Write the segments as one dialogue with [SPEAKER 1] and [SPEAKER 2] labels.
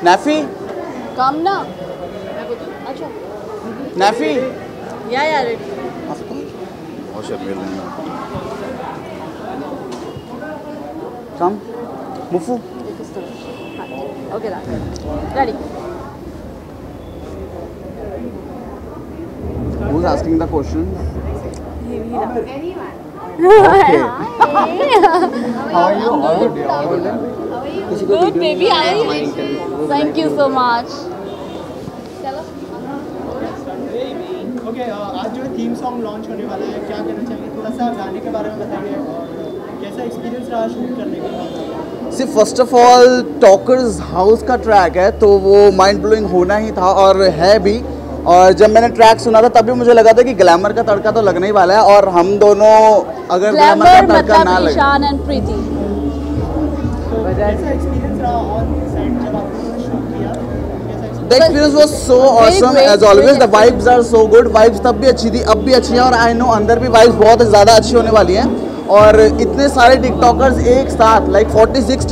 [SPEAKER 1] नाफी
[SPEAKER 2] काम ना अच्छा
[SPEAKER 1] नाफी
[SPEAKER 2] या रेडी
[SPEAKER 1] कम मुफू
[SPEAKER 2] okay ready
[SPEAKER 1] Who's asking the question? How are you? All good.
[SPEAKER 2] Good baby, how are you? Thank you so much.
[SPEAKER 3] Okay आज जो थीम सॉन्ग लॉन्च होने वाला है, क्या कहना चाहेंगे? थोड़ा सा गाने के बारे में बताइए और कैसा एक्सपीरियंस रहा शूट करने के बाद?
[SPEAKER 1] सी first of all talkers house का ट्रैक है तो वो माइंड ब्लोइंग होना ही था और है भी। और जब मैंने ट्रैक सुना था तभी मुझे लगा था कि ग्लैमर का तड़का तो लगने ही वाला है और हम दोनों अगर ग्लैमर का तड़का ना लगे।
[SPEAKER 2] ईशान एंड प्रीति
[SPEAKER 3] कैसा एक्सपीरियंस रहा ऑन सेट जब आपने शूट किया?
[SPEAKER 1] The experience was so awesome as always. The vibes are so good. Vibes तब भी अच्छी थी, अब भी अच्छी हैं और I know अंदर भी vibes बहुत ज़्यादा अच्छी होने वाली हैं। और इतने सारे टिकटॉकर्स एक साथ like 46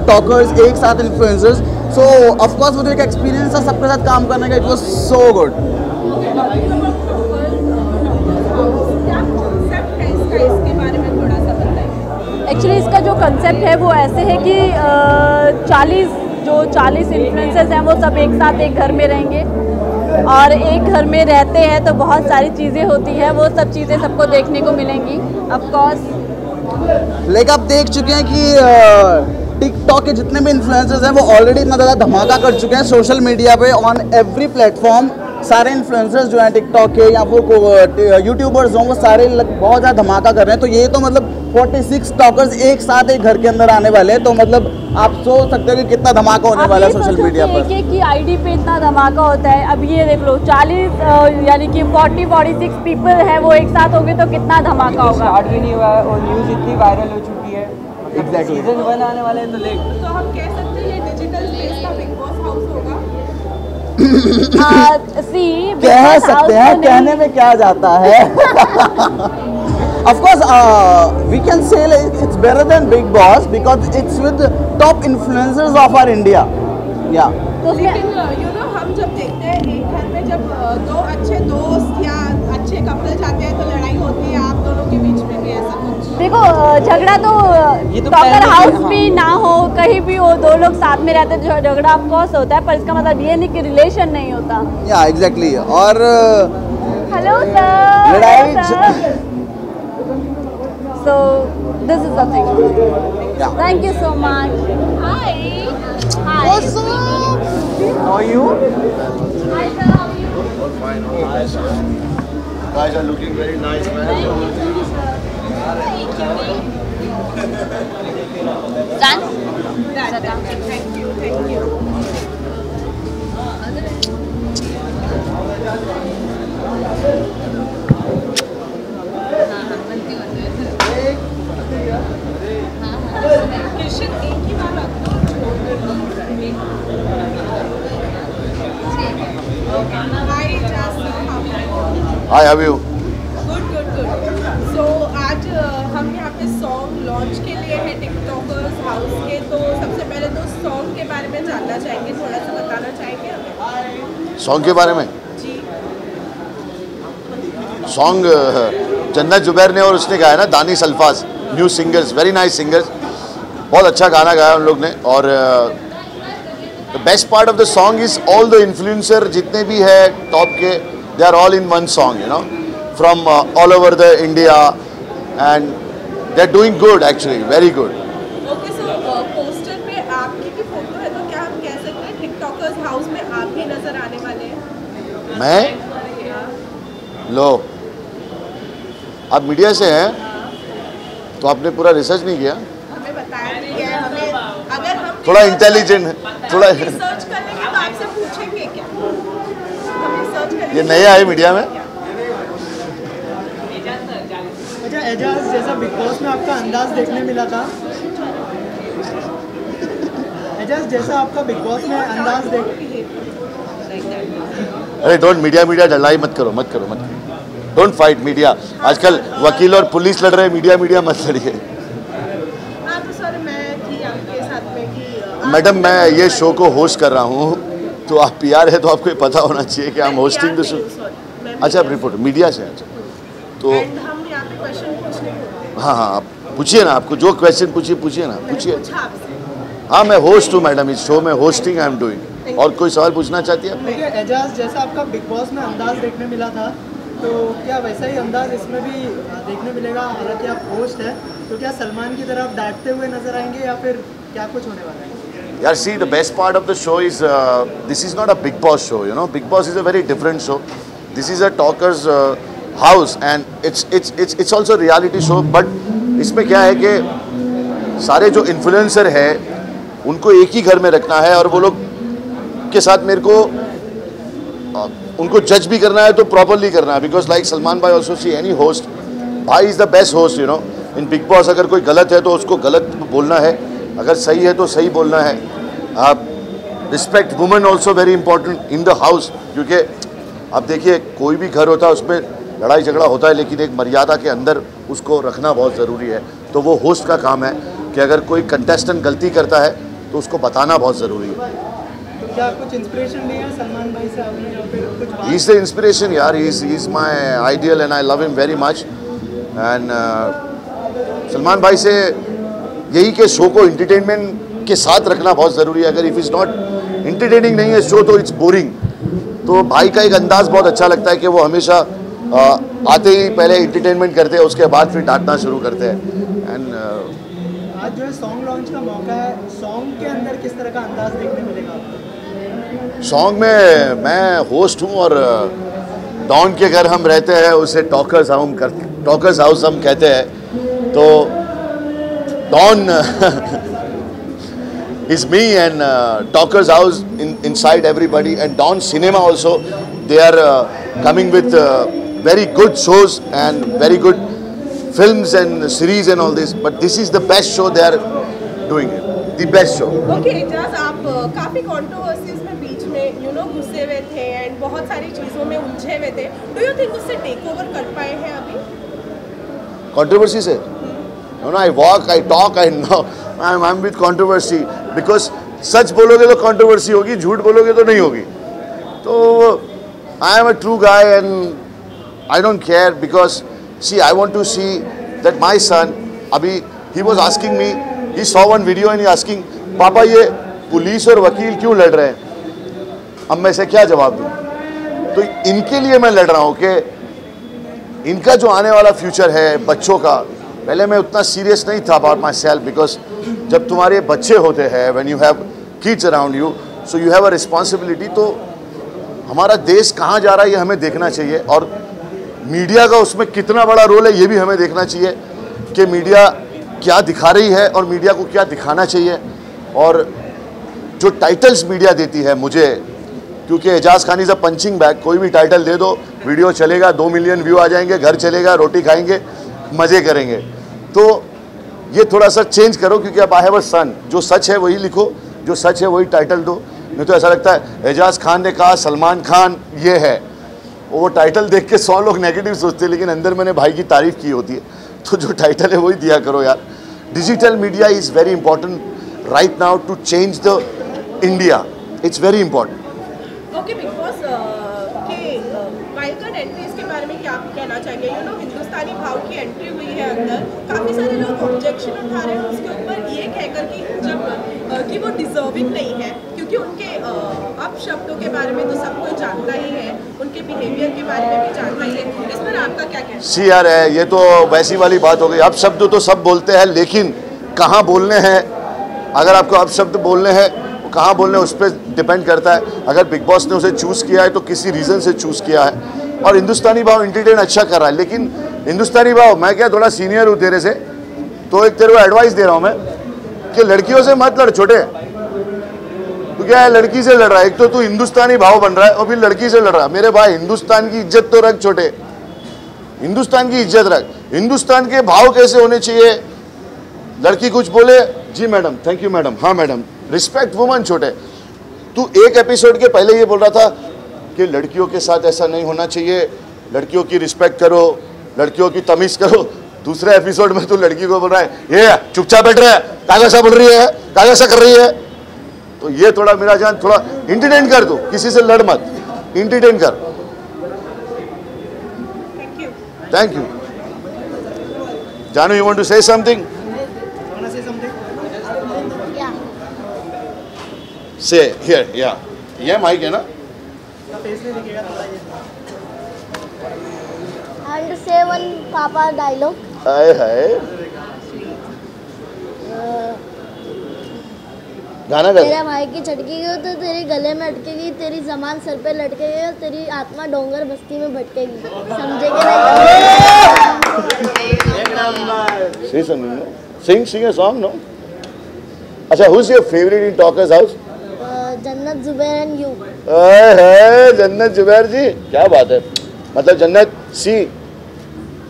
[SPEAKER 1] टॉकर्स एक साथ इन्फ्लुएंसर्स, so of course वो जो एक एक्सपीरियंस था सबके साथ काम करने का, it was so good.
[SPEAKER 2] Actually इसका जो कंसेप्ट है वो ऐसे है कि 40 इन्फ्लुएंसर्स हैं वो सब एक साथ एक घर में रहेंगे और एक घर में रहते हैं तो बहुत सारी चीज़ें होती हैं, वो सब चीज़ें सबको देखने को मिलेंगी ऑफ कोर्स।
[SPEAKER 1] लाइक आप देख चुके हैं कि टिकटॉक के जितने भी इन्फ्लुएंसर्स हैं वो ऑलरेडी इतना ज़्यादा धमाका कर चुके हैं सोशल मीडिया पे ऑन एवरी प्लेटफॉर्म। सारे इन्फ्लुएंसर्स जो हैं टिकटॉक के या वो यूट्यूबर्स हों वो सारे बहुत ज़्यादा धमाका कर रहे हैं। तो ये तो मतलब 46 टॉकर्स एक साथ एक घर के अंदर आने वाले हैं, तो मतलब आप सोच सकते हो कि कितना धमाका होने वाला है सोशल मीडिया पर।
[SPEAKER 2] एक की आईडी पे इतना धमाका होता है, अब ये देख लो 40 यानी कि 46 पीपल है वो एक साथ होंगे तो कितना धमाका होगा।
[SPEAKER 4] स्टार्ट भी नहीं हुआ है और न्यूज़ इतनी वायरल हो चुकी है।
[SPEAKER 1] Exactly.
[SPEAKER 4] सीजन 1 आने वाले हैं तो लेट।
[SPEAKER 5] तो हम कह सकते हैं ये डिजिटल स्पेस का बिग बॉस हाउस होगा।
[SPEAKER 1] कह सकते हैं, कहने में क्या जाता है। Of course, we can say like it's better than Big Boss because it's with top influencers of our India. Yeah.
[SPEAKER 5] लेकिन हम जब देखते हैं एक घर में जब दो अच्छे दोस्त या अच्छे कपल जाते हैं तो लड़ाई होती है आप दोनों के बीच में भी ऐसा कुछ?
[SPEAKER 2] देखो झगड़ा तो टॉकर हाउस भी ना हो कहीं भी हो, दो लोग साथ में रहते तो झगड़ा ऑफ कोर्स होता है, पर इसका मतलब ये नहीं कि रिलेशन नहीं होता।
[SPEAKER 1] Yeah, exactly. और
[SPEAKER 2] हेलो सर।
[SPEAKER 1] लड़ाई
[SPEAKER 2] So this is the thing.
[SPEAKER 1] Yeah.
[SPEAKER 2] Thank you so much. Hi. Hi.
[SPEAKER 1] What's up? How are you?
[SPEAKER 2] Hi sir. How are you?
[SPEAKER 6] All fine, all nice. Guys are looking very nice, man.
[SPEAKER 2] Thank you, sir. Done?
[SPEAKER 5] Thank you. Krishna एक ही बार रख दो। Hi, Jasmine. How are you?
[SPEAKER 6] Hi, how are you?
[SPEAKER 5] Good. So आज हम यहाँ पे song launch के लिए है टिकटॉकर्स हाउस के, तो सबसे पहले तो सॉन्ग के बारे में जानना चाहेंगे, थोड़ा सा बताना चाहेंगे हमें?
[SPEAKER 6] सॉन्ग के बारे में?
[SPEAKER 5] जी।
[SPEAKER 6] सॉन्ग जन्नत जुबैर ने और उसने गाया ना, Danish Alfaaz, new singers, very nice singers, बहुत अच्छा गाना गाया उन लोग ने। और the best part of the song is all the influencer जितने भी है टॉप के, they are all in one song, you know, from all over the India and they are doing good, actually very good.
[SPEAKER 5] Okay, so poster पे आपकी भी photo है, तो क्या हम कह सकते हैं टिकटॉकर्स हाउस में आप भी नजर आने वाले हैं?
[SPEAKER 6] मैं? लो, आप मीडिया से हैं तो आपने पूरा रिसर्च नहीं किया?
[SPEAKER 5] हमें बताया नहीं गया है, हमें अगर हम
[SPEAKER 6] थोड़ा इंटेलिजेंट है, थोड़ा
[SPEAKER 5] रिसर्च करने के बाद आपसे पूछ पूछेंगे क्या? हमें सर्च करेंगे।
[SPEAKER 6] ये नए आए मीडिया में।
[SPEAKER 3] अच्छा एजाज, जैसा बिग बॉस में आपका अंदाज देखने मिला था, एजाज जैसा आपका बिग बॉस में अंदाज देख,
[SPEAKER 6] अरे डोंट मीडिया लड़ाई मत करो डोंट फाइट मीडिया। आजकल वकील और पुलिस लड़ रहे हैं, मीडिया मत लड़िए।
[SPEAKER 5] हाँ तो सर मैं थी आपके साथ में कि
[SPEAKER 6] मैडम मैं ये शो को होस्ट कर रहा हूँ, तो आप पीआर है तो आपको ये पता होना चाहिए कि I am hosting the show. अच्छा आप रिपोर्टर मीडिया से, अच्छा तो
[SPEAKER 5] हम यहाँ पे क्वेश्चन पूछने को
[SPEAKER 6] हाँ आप पूछिए ना, आपको जो क्वेश्चन पूछिए ना।
[SPEAKER 5] पूछा आपसे।
[SPEAKER 6] हाँ मैं होस्ट हूँ मैडम, इस शो में होस्टिंग आई एम डूइंग। और कोई सवाल पूछना चाहती है?
[SPEAKER 3] देखिए एजाज जैसा आपका बिग बॉस में अंदाज देखने मिला था, तो क्या वैसा ही अंदाज इसमें भी देखने मिलेगा? हालांकि आप होस्ट है, तो क्या सलमान की तरफ डांटते हुए नजर आएंगे या फिर क्या कुछ होने वाला है?
[SPEAKER 6] यार see the best part of the show is this is not a big boss show, you know. Big boss is a very different show. This is a talkers house and it's also reality show. But इसमें क्या है कि सारे जो influencer है उनको एक ही घर में रखना है, और वो लोग के साथ मेरे को उनको जज भी करना है तो प्रॉपरली करना है। बिकॉज लाइक सलमान भाई ऑल्सो सी एनी होस्ट, भाई is the best host, you know. In big boss अगर कोई गलत है तो उसको गलत बोलना है, अगर सही है तो सही बोलना है। Respect women also very important in the house, क्योंकि आप देखिए कोई भी घर होता है उसमें लड़ाई झगड़ा होता है, लेकिन एक मर्यादा के अंदर उसको रखना बहुत ज़रूरी है। तो वो होस्ट का काम है कि अगर कोई कंटेस्टेंट गलती करता है तो उसको बताना बहुत ज़रूरी है।
[SPEAKER 3] तो क्या कुछ इंस्पिरेशन लिया है सलमान भाई से आपने या फिर कुछ बात?
[SPEAKER 6] ही इज़ द इंस्पिरेशन यार, ही is my ideal and I love him very much. And Salman भाई से यही कि शो को इंटरटेनमेंट के साथ रखना बहुत ज़रूरी है। अगर इफ़ इज़ नॉट इंटरटेनिंग नहीं है शो तो इट्स बोरिंग। तो भाई का एक अंदाज़ बहुत अच्छा लगता है कि वो हमेशा आते ही पहले इंटरटेनमेंट करते हैं, उसके बाद फिर डांटना शुरू करते हैं। एंड
[SPEAKER 3] आज जो है सॉन्ग लॉन्च का मौका है, सॉन्ग के अंदर किस तरह का अंदाज देखने मिलेगा आपको?
[SPEAKER 6] सॉन्ग में मैं होस्ट हूँ और डॉन के घर हम रहते हैं, उसे टॉकर्स हाउस हम कहते हैं। तो don is me and Talkers House inside everybody, and Dawn Cinema also. They are coming with very good shows and very good films and series and all this. But this is the best show they are doing it. The best show.
[SPEAKER 5] Okay Ajaz, आप काफ़ी controversies में बीच में घुसे हुए थे and बहुत सारी चीज़ों में उलझे हुए थे। डू यू थिंक उससे टेक ओवर कर पाए हैं अभी?
[SPEAKER 6] Controversy से? No, I walk, I talk, I know. I'm with controversy because सच बोलोगे तो कंट्रोवर्सी होगी, झूठ बोलोगे तो नहीं होगी। तो I am a true guy and I don't care because see I want to see that my son, अभी he was asking me, he saw one video and he asking, पापा ये पुलिस और वकील क्यों लड़ रहे हैं? अब मैं इसे क्या जवाब दूँ? तो इनके लिए मैं लड़ रहा हूँ कि इनका जो आने वाला फ्यूचर है बच्चों का, पहले मैं उतना सीरियस नहीं था अबाउट माई सेल्फ, बिकॉज जब तुम्हारे बच्चे होते हैं, when you have kids around you, so you have a responsibility. तो हमारा देश कहाँ जा रहा है ये हमें देखना चाहिए, और मीडिया का उसमें कितना बड़ा रोल है ये भी हमें देखना चाहिए कि मीडिया क्या दिखा रही है और मीडिया को क्या दिखाना चाहिए। और जो टाइटल्स मीडिया देती है मुझे, क्योंकि Ajaz Khan is a punching bag, कोई भी टाइटल दे दो वीडियो चलेगा, 2 मिलियन व्यू आ जाएंगे, घर चलेगा, रोटी खाएंगे, मज़े करेंगे। तो ये थोड़ा सा चेंज करो, क्योंकि अब आई हैव अ सन, जो सच है वही लिखो, जो सच है वही टाइटल दो। नहीं तो ऐसा लगता है एजाज खान ने कहा सलमान खान ये है, वो टाइटल देख के 100 लोग नेगेटिव सोचते हैं, लेकिन अंदर मैंने भाई की तारीफ की होती है। तो जो टाइटल है वही दिया करो यार। Digital media is very important right now to change the India, it's very important.
[SPEAKER 5] Okay Bigg Boss के वाइल्ड कार्ड एंट्रीज के बारे में क्या आप कहना चाहेंगे? हिंदुस्तानी भाव की एंट्री हुई है अंदर, काफ़ी सारे लोग ऑब्जेक्शन उठा रहे हैं उसके ऊपर ये कहकर कि जब कि वो डिजर्विंग नहीं है, क्योंकि उनके अपशब्दों के बारे में तो सब कोई जानता ही है, उनके बिहेवियर के बारे में भी जानता ही है। इस पर आपका क्या कहना है?
[SPEAKER 6] सी यार है, ये तो वैसी वाली बात हो गई। अपशब्द तो सब बोलते हैं, लेकिन कहाँ बोलने हैं, अगर आपको अपशब्द बोलने हैं कहाँ बोलने उस पर डिपेंड करता है। अगर बिग बॉस ने उसे चूज़ किया है तो किसी रीज़न से चूज़ किया है, और हिंदुस्तानी भाव एंटरटेन अच्छा कर रहा है। लेकिन हिंदुस्तानी भाव, मैं क्या थोड़ा सीनियर हूँ तेरे से, तो एक तेरे को एडवाइस दे रहा हूँ मैं कि लड़कियों से मत लड़ छोटे, तू तो क्या है, लड़की से लड़ रहा है। एक तो तू हिंदुस्तानी भाव बन रहा है और फिर लड़की से लड़ रहा है। मेरे भाई हिंदुस्तान की इज्जत तो रख छोटे, हिंदुस्तान की इज्जत रख। हिंदुस्तान के भाव कैसे होने चाहिए, लड़की कुछ बोले जी मैडम, थैंक यू मैडम, हाँ मैडम, रिस्पेक्ट वुमन छोटे। तू एक एपिसोड के पहले ये बोल रहा था कि लड़कियों के साथ ऐसा नहीं होना चाहिए, लड़कियों की रिस्पेक्ट करो, लड़कियों की तमीज करो। दूसरे एपिसोड में तू लड़की को बोल रहा है ये चुपचाप बैठ रहा है, कागजा बोल रही है, कागजा कर रही है। तो ये थोड़ा मेरा जान थोड़ा इंटरटेन कर, तू किसी से लड़ मत, इंटरटेन कर। Thank you. जानू, you want to say something? Say here, या ये माइक है ना?
[SPEAKER 7] And say one Papa dialogue.
[SPEAKER 6] हाय हाय, गाना गा।
[SPEAKER 7] तेरे भाई की चटकी गई तो तेरे गले में अटकेगी, तेरी जमान सर पे लटकेगी और तेरी आत्मा डोंगर बस्ती में भटकेगी। समझे कि नहीं?
[SPEAKER 6] Say something, no? Sing a song, no? अच्छा, who's your favorite in Talker's House?
[SPEAKER 7] जन्नत जुबैर एंड यू।
[SPEAKER 6] जन्नत जुबैर जी, क्या बात है। मतलब जन्नत, सी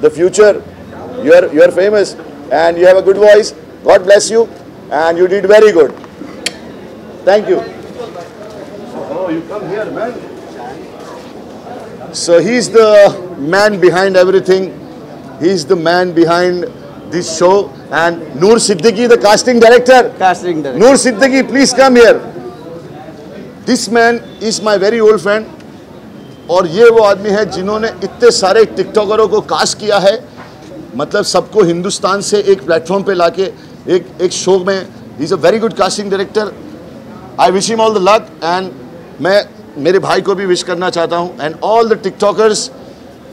[SPEAKER 6] the future, you are famous and you have a good voice. God bless you and you did very good. Thank you. Oh, you come here, man. So he's the man behind everything. He's the man behind this show. And Noor Siddiqui, the casting director.
[SPEAKER 1] Casting director.
[SPEAKER 6] Noor Siddiqui, please come here. This man is my very old friend. और ये वो आदमी है जिन्होंने इतने सारे टिकटॉकरों को cast किया है, मतलब सबको हिंदुस्तान से एक प्लेटफॉर्म पे लाके एक शो में। He is a very good casting director. I wish him all the luck and मैं मेरे भाई को भी विश करना चाहता हूँ एंड ऑल द टिकटॉकर्स,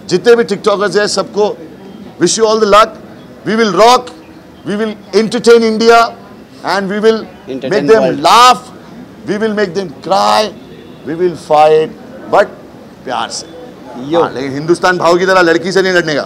[SPEAKER 6] जितने भी टिकटॉकर्स हैं सबको wish you all the luck. We will rock, we will entertain India and we will make them laugh, we will make them cry, we will fight, but प्यार से। हाँ, लेकिन हिंदुस्तान भाव की तरह लड़की से नहीं लड़ने का।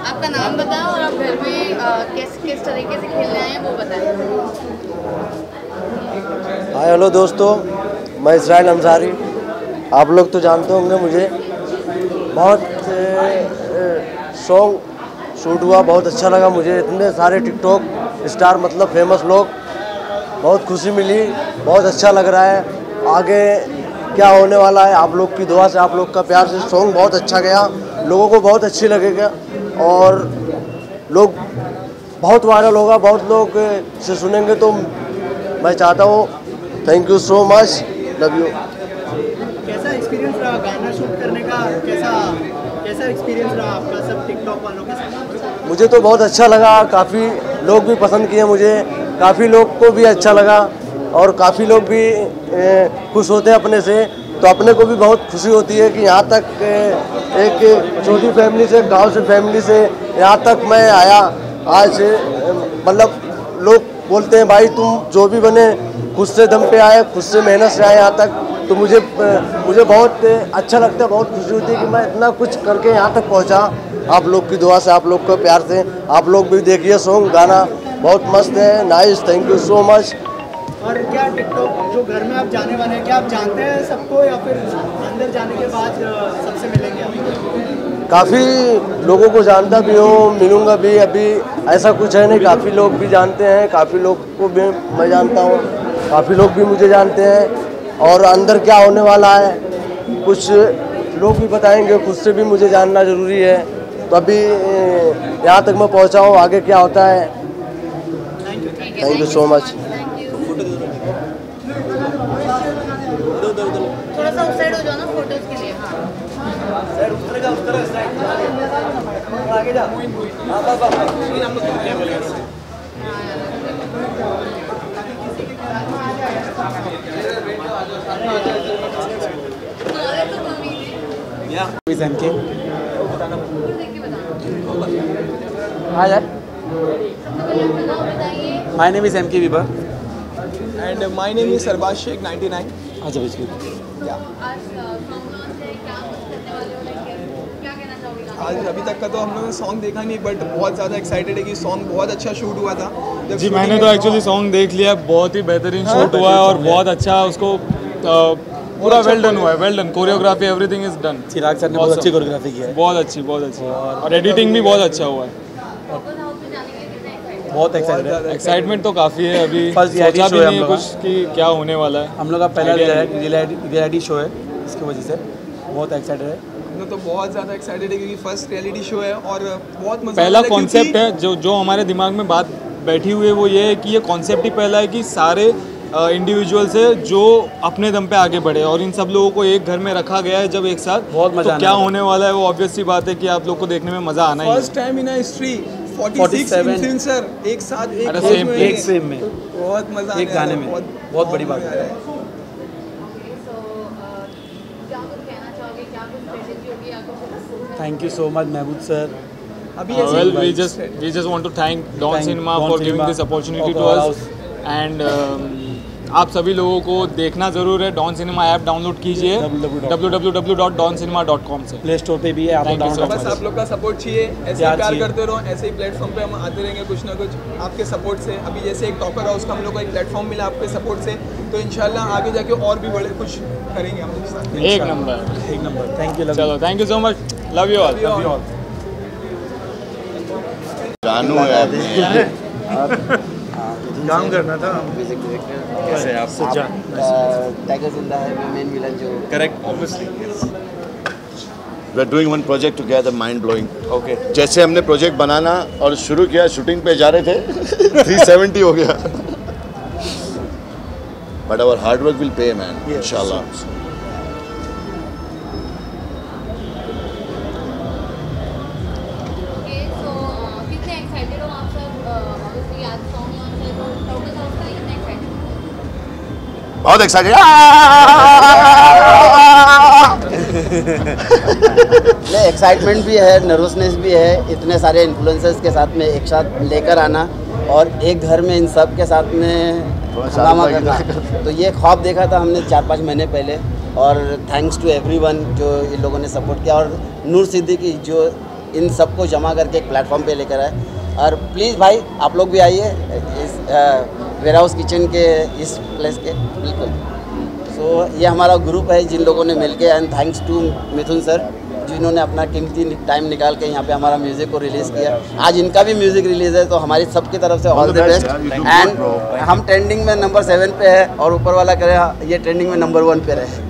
[SPEAKER 2] आपका नाम बताएं और आप घर में किस तरीके से खेलने आए हैं वो बताएं।
[SPEAKER 8] हाय हेलो दोस्तों, मैं इसराइल अंसारी। आप लोग तो जानते होंगे मुझे। बहुत सॉन्ग शूट हुआ, बहुत अच्छा लगा मुझे। इतने सारे टिकटॉक स्टार मतलब फेमस लोग, बहुत खुशी मिली, बहुत अच्छा लग रहा है। आगे क्या होने वाला है, आप लोग की दुआ से, आप लोग का प्यार से सॉन्ग बहुत अच्छा गया, लोगों को बहुत अच्छी लगेगा और लोग बहुत वायरल होगा, बहुत लोग से सुनेंगे। तो मैं चाहता हूँ, thank you so much, love you.
[SPEAKER 3] कैसा एक्सपीरियंस रहा गाना शूट करने का? कैसा एक्सपीरियंस रहा आपका सब टिकटॉक वालों के साथ?
[SPEAKER 8] मुझे तो बहुत अच्छा लगा, काफ़ी लोग भी पसंद किए मुझे, काफ़ी लोग को भी अच्छा लगा और काफ़ी लोग भी खुश होते हैं अपने से। तो अपने को भी बहुत खुशी होती है कि यहाँ तक एक छोटी फैमिली से, गांव से फैमिली से यहाँ तक मैं आया। आज मतलब लोग बोलते हैं भाई तुम जो भी बने खुद से दम पे आए, खुद से मेहनत से आए यहाँ तक। तो मुझे बहुत अच्छा लगता है, बहुत खुशी होती है कि मैं इतना कुछ करके यहाँ तक पहुँचा। आप लोग की दुआ से, आप लोग के प्यार से। आप लोग भी देखिए सॉन्ग, गाना बहुत मस्त है, nice, thank you so much.
[SPEAKER 3] और क्या टिकटॉक जो घर में आप जाने वाले हैं, क्या आप जानते हैं सबको या फिर अंदर जाने के बाद सबसे मिलेंगे आप?
[SPEAKER 8] काफ़ी लोगों को जानता भी हूँ, मिलूँगा भी। अभी ऐसा कुछ है नहीं, काफ़ी लोग भी जानते हैं, काफ़ी लोग को भी मैं जानता हूँ, काफ़ी लोग भी मुझे जानते हैं। और अंदर क्या होने वाला है कुछ लोग भी बताएंगे, खुद से भी मुझे जानना ज़रूरी है। तो अभी यहाँ तक मैं पहुँचा हूँ, आगे क्या होता है। Thank you so much.
[SPEAKER 2] थोड़ा सा उस साइड हो जाओ ना फोटोज के लिए। हाँ
[SPEAKER 9] Hi there. My name is MK Vibar.
[SPEAKER 10] And my name is Sarbash Sheikh 99.
[SPEAKER 9] अच्छा बिल्कुल.
[SPEAKER 10] आज अभी तक का तो हम लोगों ने सॉन्ग देखा नहीं, बट बहुत ज़्यादा एक्साइटेड है कि सॉन्ग बहुत अच्छा शूट हुआ था.
[SPEAKER 11] जी मैंने तो एक्चुअली सॉन्ग देख लिया, बहुत ही बेहतरीन शूट हुआ है और बहुत अच्छा उसको पूरा वेल डन हुआ है, well done. Choreography everything is done.
[SPEAKER 9] Chirag sir ने बहुत अच्छी कोरियोग्राफी की है.
[SPEAKER 11] बहुत अच्छी और एडिटिंग भी बहुत अच्छा हुआ है.
[SPEAKER 9] बहुत एक्साइटेड है.
[SPEAKER 11] एक्साइटमेंट तो काफ़ी है. अभी
[SPEAKER 9] रियलिटी
[SPEAKER 11] सोचा
[SPEAKER 9] शो
[SPEAKER 11] भी
[SPEAKER 9] है
[SPEAKER 11] नहीं
[SPEAKER 9] हम
[SPEAKER 11] कुछ कि क्या होने वाला है.
[SPEAKER 9] हम लोग का पहला रियलिटी शो है, इसकी वजह से बहुत एक्साइटेड है.
[SPEAKER 10] तो बहुत ज़्यादा एक्साइटेड है क्योंकि फर्स्ट रियलिटी शो है और बहुत मजा
[SPEAKER 11] पहला कॉन्सेप्ट है जो हमारे दिमाग में बात बैठी हुई है वो ये है कि ये कॉन्सेप्ट ही पहला है कि सारे इंडिविजुअल्स है जो अपने दम पे आगे बढ़े और इन सब लोगों को एक घर में रखा गया है जब एक साथ.
[SPEAKER 9] बहुत मजा
[SPEAKER 11] तो क्या होने वाला है वो ऑब्वियस सी बात है कि आप लोग को देखने में मज़ा आना ही है.
[SPEAKER 10] First time in history 46 influencer एक साथ
[SPEAKER 9] एक फ्रेम में.
[SPEAKER 10] बहुत मजा
[SPEAKER 9] एक गाने में. बहुत बड़ी बात है. Thank you so much, Mehboob sir.
[SPEAKER 11] Well, we just want to thank Dawn Cinema for giving this opportunity to us. And आप सभी लोगों को देखना ज़रूर है. डॉन सिनेमा ऐप डाउनलोड कीजिए www.dawncinema.com से.
[SPEAKER 9] प्ले स्टोर पे भी है.
[SPEAKER 10] बस आप लोग का सपोर्ट चाहिए. ऐसे ही प्यार करते रहो. ऐसे ही प्लेटफॉर्म पे हम आते रहेंगे कुछ ना कुछ आपके सपोर्ट से. अभी जैसे एक टॉकर हाउस का हम लोग को एक प्लेटफॉर्म मिला आपके सपोर्ट से, तो इंशाल्लाह आगे जाके और भी बड़े कुछ करेंगे हम लोग.
[SPEAKER 11] एक नंबर.
[SPEAKER 9] Thank you.
[SPEAKER 11] चलो thank you so much. Love you all.
[SPEAKER 6] जानू है
[SPEAKER 9] काम करना था.
[SPEAKER 12] कैसे आप टाइगर जिंदा है में मेन विलन जो. Correct obviously.
[SPEAKER 6] We are doing one project together, mind blowing.
[SPEAKER 12] Okay.
[SPEAKER 6] जैसे हमने प्रोजेक्ट बनाना और शुरू किया, शूटिंग पे जा रहे थे 370 हो गया. But our hard work will pay man, इंशाल्लाह. बहुत एक्साइटेड.
[SPEAKER 12] नहीं, एक्साइटमेंट भी है, नर्वसनेस भी है. इतने सारे इन्फ्लुएंसर्स के साथ में एक साथ लेकर आना और एक घर में इन सब के साथ में हंगामा करना, तो ये ख्वाब देखा था हमने 4-5 महीने पहले. और थैंक्स टू एवरीवन जो इन लोगों ने सपोर्ट किया और नूर सिद्दीकी जो इन सबको जमा करके एक प्लेटफॉर्म पे लेकर आए. और प्लीज़ भाई आप लोग भी आइए इस वेयर हाउस किचन के इस प्लेस के. बिल्कुल. सो ये हमारा ग्रुप है जिन लोगों ने मिलके, and thanks to Mithun sir जिन्होंने अपना कीमती टाइम निकाल के यहाँ पे हमारा म्यूज़िक को रिलीज़ किया. आज इनका भी म्यूज़िक रिलीज़ है, तो हमारी सबकी तरफ से ऑल द बेस्ट. एंड हम ट्रेंडिंग में नंबर 7 पे है और ऊपर वाला करे ये ट्रेंडिंग में नंबर 1 पे रहे.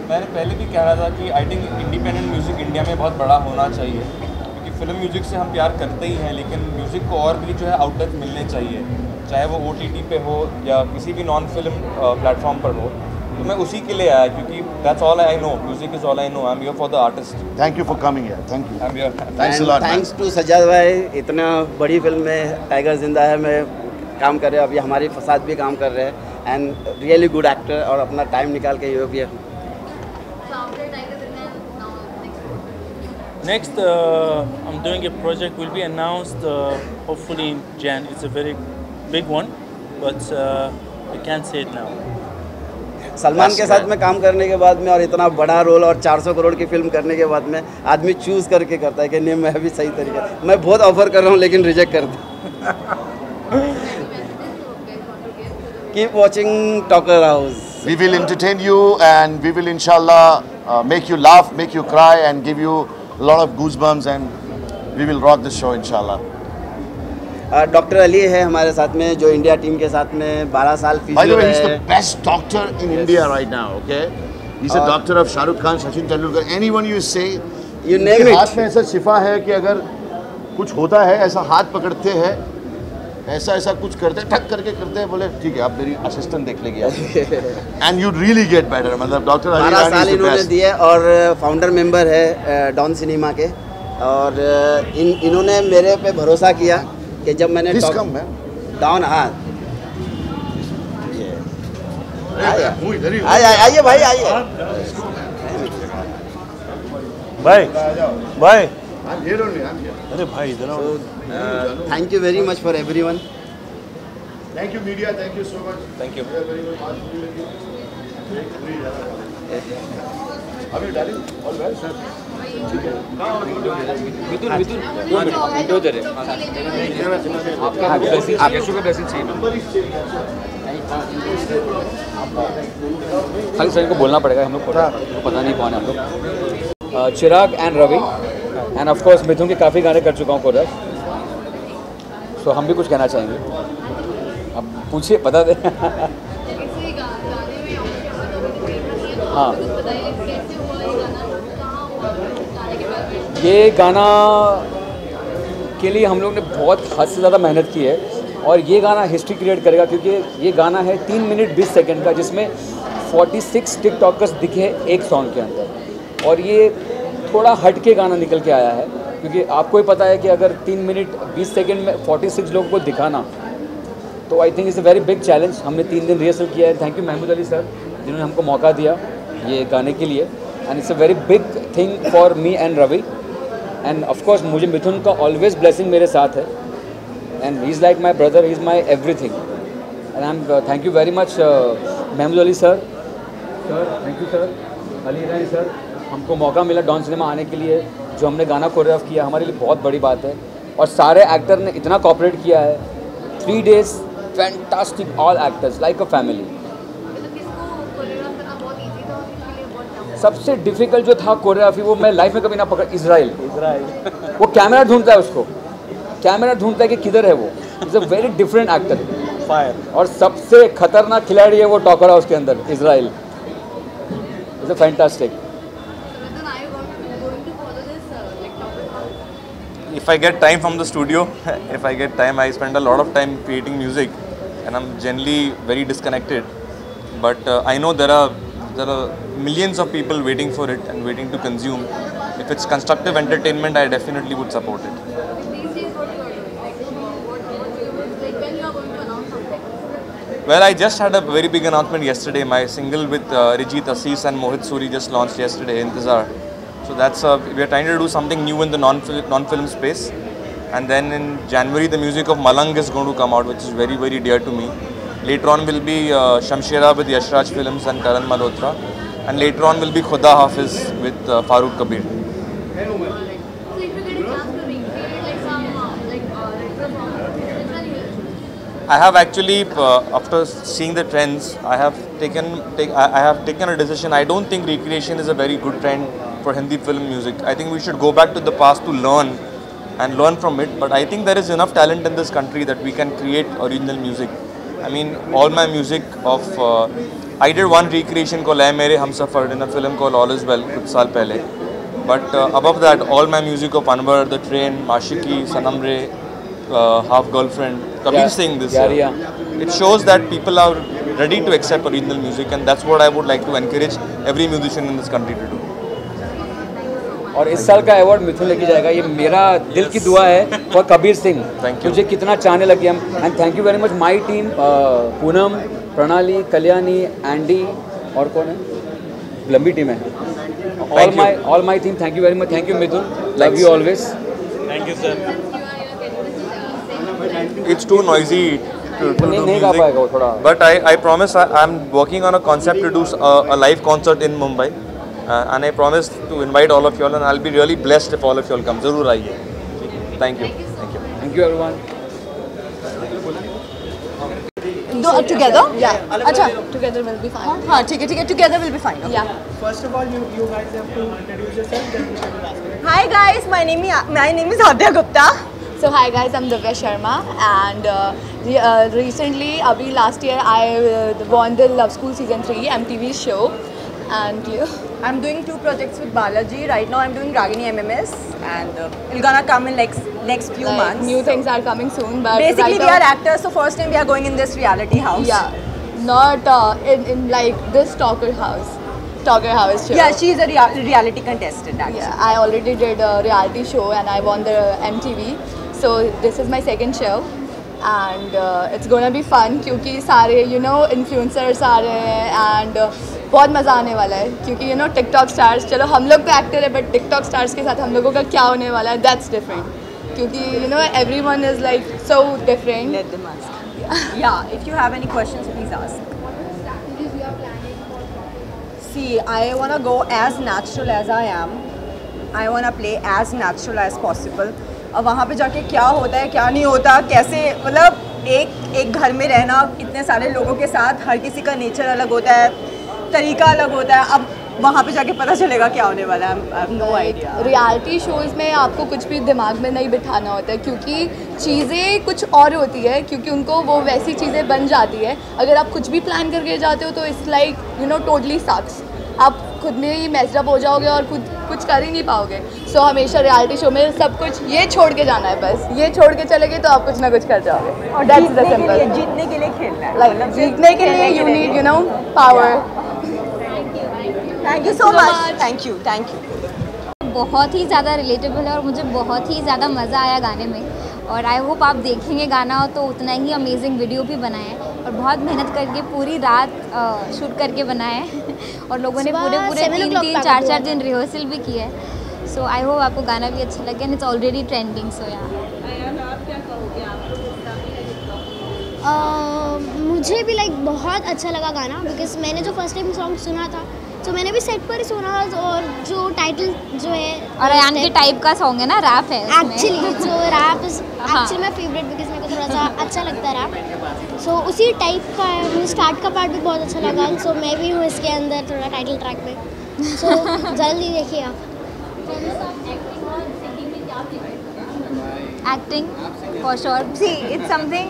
[SPEAKER 13] मैंने पहले भी कह रहा था कि I think independent music India में बहुत बड़ा होना चाहिए, क्योंकि फिल्म म्यूज़िक से हम प्यार करते ही हैं, लेकिन म्यूज़िक को और भी जो है आउटलेट मिलने चाहिए, चाहे वो OTT पे हो या किसी भी नॉन फिल्म प्लेटफॉर्म पर हो. तो मैं उसी के लिए आया क्योंकि that's all I know. Music is all I know. I am here for the artist.
[SPEAKER 6] Thank you for coming here. Thank you.
[SPEAKER 13] I am here.
[SPEAKER 6] Thanks a lot.
[SPEAKER 12] Thanks to Sajjad भाई, इतना बड़ी फिल्म में tiger Zinda Hai में काम कर रहे हैं. अभी हमारे साथ भी काम कर रहे हैं एंड रियली गुड एक्टर और अपना टाइम निकाल के ये भी.
[SPEAKER 14] Next, I'm doing a project will be announced hopefully in Jan. It's a very big one, but I can't say it now.
[SPEAKER 12] Salman के साथ में काम करने के बाद में और इतना बड़ा रोल और 400 करोड़ की फिल्म करने के बाद में आदमी चूज करके करता है कि नहीं मैं भी सही तरीका. मैं बहुत ऑफर कर रहा हूँ लेकिन रिजेक्ट कर दूँ. Keep watching Talker House.
[SPEAKER 6] We will entertain you and we will inshallah make you laugh, make you cry and give you a lot of goosebumps and we will rock the show inshallah.
[SPEAKER 12] Doctor Ali है हमारे साथ में जो India team के साथ में 12 साल
[SPEAKER 6] By the way, he's the best doctor in India right now, okay? He's a doctor of Shah Rukh Khan, Sachin Tendulkar, anyone you say.
[SPEAKER 12] You name it.
[SPEAKER 6] हाथ में ऐसा शिफा है कि अगर कुछ होता है ऐसा हाथ पकड़ते हैं, ऐसा ऐसा कुछ करते हैं, ठक करके करते हैं, बोले ठीक है आप मेरी असिस्टेंट देख लेगी आप. And you really get better. मतलब डॉक्टर अली
[SPEAKER 12] 12 साल इन्होंने दिए और फाउंडर मेंबर है डॉन सिनेमा के. और इन्होंने मेरे पे भरोसा किया कि जब मैंने
[SPEAKER 6] Please
[SPEAKER 12] talk-
[SPEAKER 6] come, man.
[SPEAKER 12] Down हाँ आइए भाई आइए
[SPEAKER 8] भाई भाई
[SPEAKER 6] अरे
[SPEAKER 8] भाई इधर
[SPEAKER 12] thank you very much for everyone
[SPEAKER 6] Thank you, media. Thank you so much.
[SPEAKER 13] Thank you.
[SPEAKER 6] Very much. How are you, darling? All well, sir.
[SPEAKER 15] खाली सर को बोलना पड़ेगा हम लोग को पता नहीं कौन है हम लोग Chirag and Ravi and of course Mithun के काफ़ी गाने कर चुका हूँ कोरस सो हम भी कुछ कहना चाहेंगे अब पूछिए बता दें हाँ ये गाना के लिए हम लोग ने बहुत हद से ज़्यादा मेहनत की है और ये गाना हिस्ट्री क्रिएट करेगा क्योंकि ये गाना है 3 मिनट 20 सेकंड का जिसमें 46 टिकटॉकर्स दिखे एक सॉन्ग के अंदर और ये थोड़ा हट के गाना निकल के आया है क्योंकि आपको ही पता है कि अगर 3 मिनट 20 सेकंड में 46 लोगों को दिखाना तो I think is a very big challenge हमने 3 दिन रिहर्सल किया है thank you Mahmood Ali sir जिन्होंने हमको मौका दिया ये गाने के लिए and it's a very big thing for me and Ravi and of course मुझे मिथुन का ऑलवेज ब्लेसिंग मेरे साथ है and he is like my brother he is my everything and I am thank you very much Mahmood Ali sir thank you sir Ali Rani sir हमको मौका मिला don cinema आने के लिए जो हमने गाना कोरियोग्राफ किया हमारे लिए बहुत बड़ी बात है और सारे एक्टर ने इतना कॉपरेट किया है 3 days fantastic all actors like a family सबसे डिफिकल्ट जो था कोरियोग्राफी वो मैं लाइफ में कभी ना पकड़ इजराइल वो कैमरा ढूंढता है उसको कैमरा ढूंढता है कि किधर है वो is a very different actor fire और सबसे खतरनाक खिलाड़ी है वो टॉकर हाउस के अंदर Israel is a fantastic
[SPEAKER 13] If I get time from the studio, if I get time, I spend a lot of time creating music, and I'm generally very disconnected. But I know there are millions of people waiting for it and waiting to consume. If it's constructive entertainment, I definitely would support it. Well, I just had a very big announcement yesterday. My single with Rijit Assis and Mohit Suri just launched yesterday, Intezar. So that's we are trying to do something new in the non-film space, and then in January the music of Malang is going to come out, which is very very dear to me. Later on will be Shamshera with Yashraj Films and Karan Malhotra, and later on will be Khuda Hafiz with Farooq Kabir. I have actually, after seeing the trends, I have taken a decision. I don't think recreation is a very good trend for Hindi film music. I think we should go back to the past to learn from it. But I think there is enough talent in this country that we can create original music. I mean, all my music of I did one recreation called Ae Mere Humsafar in a film called All Is Well kuch saal pehle. But above that, all my music of Anwar, The Train, Mashiki, Sanam Re, Half Girlfriend, Kabir Singh this year. It shows that people are ready to accept original music, and that's what I would like to encourage every musician in this country to do.
[SPEAKER 15] और इस साल का award मिथुन लेके जाएगा ये मेरा दिल की दुआ है फॉर कबीर सिंह मुझे कितना चाहने लगे हम and thank you very much my team Poonam प्रणाली कल्याणी एंडी और कौन है लंबी टीम है all my team thank you very much thank you Mithun love you always
[SPEAKER 14] thank you sir
[SPEAKER 13] It's too noisy to do music, but I promise I'm working on a concept to do a live concert in Mumbai, and I promise to invite all of you all, and I'll be really blessed if all of you all come. Zarur aaiye. Thank you.
[SPEAKER 15] Thank you everyone.
[SPEAKER 16] Together? Yeah. Acha, together will be fine. हाँ ठीक है together will be fine. Okay. Yeah.
[SPEAKER 3] First of all, you guys have to introduce yourself. Then we will ask you.
[SPEAKER 16] Hi guys, my name is Adya Gupta. So hi guys, I'm Divya Sharma, and recently, abhi last year, I won the Love School Season 3 MTV show, and I'm doing 2 projects with Balaji. Right now, I'm doing Ragini MMS, and it's gonna come in next few months. New things are coming soon, but basically we are actors, so first time we are going in this reality house. Yeah, not in like this Talker House show. Yeah, she's a reality contestant actually. Yeah, I already did a reality show and I won the MTV. So this is my second show and it's gonna be fun क्योंकि सारे influencers आ रहे हैं and बहुत मज़ा आने वाला है क्योंकि TikTok stars, चलो हम लोग तो एक्टर है but TikTok stars के साथ हम लोगों का क्या होने वाला है, that's different क्योंकि everyone is like so different.
[SPEAKER 17] Let them ask. Yeah, if you have any questions, please ask. See, I want to go as natural as I am. I want to play as natural as possible. अब वहाँ पे जाके क्या होता है क्या नहीं होता, कैसे मतलब एक घर में रहना इतने सारे लोगों के साथ, हर किसी का नेचर अलग होता है, तरीका अलग होता है. अब वहाँ पे जाके पता चलेगा क्या होने वाला है. I have no idea.
[SPEAKER 16] Reality shows में आपको कुछ भी दिमाग में नहीं बिठाना होता है क्योंकि चीज़ें कुछ और होती है, क्योंकि उनको वो वैसी चीज़ें बन जाती है. अगर आप कुछ भी प्लान करके जाते हो तो इट्स लाइक टोटली सक्स. आप खुद में ही मैस्ड हो जाओगे और खुद कुछ कर ही नहीं पाओगे. सो हमेशा रियलिटी शो में सब कुछ ये छोड़ के जाना है, बस ये छोड़ के चले गए तो आप कुछ ना कुछ कर जाओगे. और
[SPEAKER 17] जीतने के लिए खेलना है,
[SPEAKER 16] लाइक जीतने के लिए you need power.
[SPEAKER 17] Thank you so much. Thank you.
[SPEAKER 18] बहुत ही ज़्यादा रिलेटेबल है और मुझे बहुत ही ज़्यादा मज़ा आया गाने में. और आई होप आप देखेंगे गाना हो तो उतना ही अमेजिंग वीडियो भी बनाए हैं और बहुत मेहनत करके पूरी रात शूट करके बनाए हैं और लोगों ने पूरे 3-3, 4-4 दिन रिहर्सल भी किया है. सो आई होप आपको गाना भी अच्छा लगे एंड इट्स ऑलरेडी ट्रेंडिंग. सो
[SPEAKER 7] मुझे भी लाइक बहुत अच्छा लगा गाना बिकॉज मैंने जो फर्स्ट टाइम सॉन्ग सुना था तो मैंने भी सेट पर ही सुना और जो टाइटल जो है
[SPEAKER 18] और अयान के टाइप का सॉन्ग है ना, रैप है
[SPEAKER 7] एक्चुअली. जो rap actually my favourite because मेरे को थोड़ा सा अच्छा लगता है रैप. सो उसी टाइप का है. मुझे स्टार्ट का पार्ट भी बहुत अच्छा लगा. सो मैं भी हूँ इसके अंदर थोड़ा टाइटल ट्रैक पे. सो जल्दी देखिए आप.
[SPEAKER 18] Acting for sure. See it's something.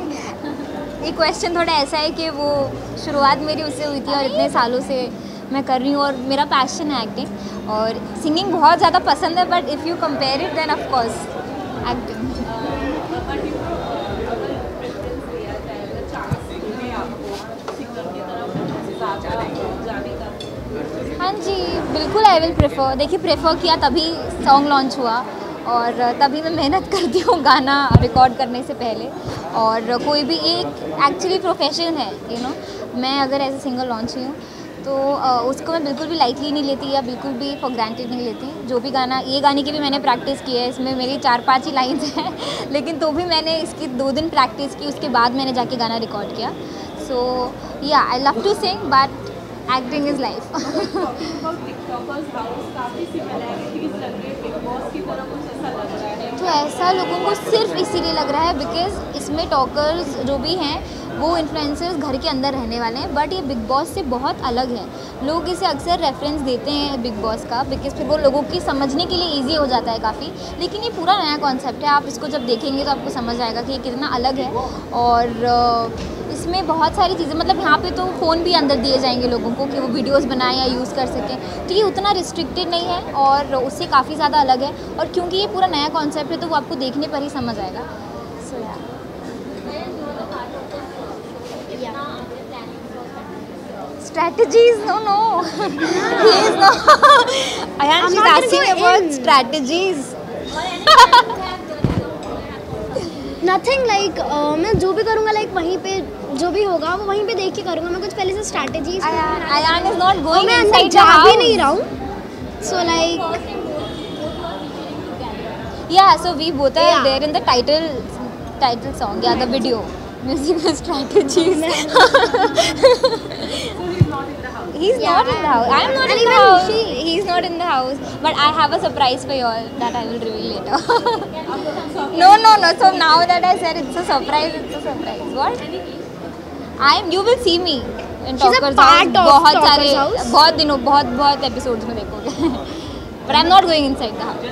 [SPEAKER 18] ये क्वेश्चन थोड़ा ऐसा है कि वो शुरुआत मेरी उससे हुई थी और इतने सालों से मैं कर रही हूँ और मेरा पैशन है एक्टिंग और सिंगिंग बहुत ज़्यादा पसंद है. But if you compare it then of course acting. हाँ जी बिल्कुल आई विल प्रेफर. देखिए प्रेफर किया तभी सॉन्ग लॉन्च हुआ और तभी मैं मेहनत करती हूँ गाना रिकॉर्ड करने से पहले. और कोई भी एक एक्चुअली प्रोफेशन है मैं अगर एज ए सिंगर लॉन्च हुई हूँ तो उसको मैं बिल्कुल भी लाइटली नहीं लेती या बिल्कुल भी फॉर ग्रांटेड नहीं लेती. जो भी गाना, ये गाने की भी मैंने प्रैक्टिस की है, इसमें मेरी 4-5 ही लाइन्स हैं लेकिन तो भी मैंने इसकी 2 दिन प्रैक्टिस की, उसके बाद मैंने जाके गाना रिकॉर्ड किया. So yeah I love to sing but acting is life. तो ऐसा लोगों को सिर्फ इसीलिए लग रहा है बिकॉज इसमें टॉकर्स जो भी हैं वो इन्फ्लुएंसर्स घर के अंदर रहने वाले हैं. बट ये बिग बॉस से बहुत अलग है. लोग इसे अक्सर रेफरेंस देते हैं बिग बॉस का बिकॉज फिर वो लोगों की समझने के लिए इजी हो जाता है काफ़ी. लेकिन ये पूरा नया कॉन्सेप्ट है. आप इसको जब देखेंगे तो आपको समझ आएगा कि ये कितना अलग है. और इसमें बहुत सारी चीज़ें मतलब यहाँ पे तो फ़ोन भी अंदर दिए जाएंगे लोगों को कि वो वीडियोस बनाएं या यूज़ कर सकें. तो ये उतना रिस्ट्रिक्टेड नहीं है और उससे काफ़ी ज़्यादा अलग है. और क्योंकि ये पूरा नया कॉन्सेप्ट है तो वो आपको देखने पर ही समझ आएगा. सो या strategies no he is not. Ayan, she's asking about strategies.
[SPEAKER 7] Nothing like मैं जो भी करूँगा लाइक वहीं पे जो भी होगा वो वहीं पे देख के करूँगा. मैं कुछ पहले से strategies.
[SPEAKER 18] Ayan is not going
[SPEAKER 7] मैं अंदर
[SPEAKER 18] inside
[SPEAKER 7] जा
[SPEAKER 18] the
[SPEAKER 7] भी
[SPEAKER 18] house.
[SPEAKER 7] नहीं रहा हूँ. So like
[SPEAKER 18] yeah, so we both are there in the title song, yeah, the video. Musical strategies. He's not in the house. I am not in the house. He's not in the house. But I have a surprise for you all that I will reveal later. No. So now that I said it's a surprise, it's a surprise. What? You will see me in Talker's House. बहुत सारे, बहुत दिनों, बहुत episodes में देखोगे. But I'm not going inside the house.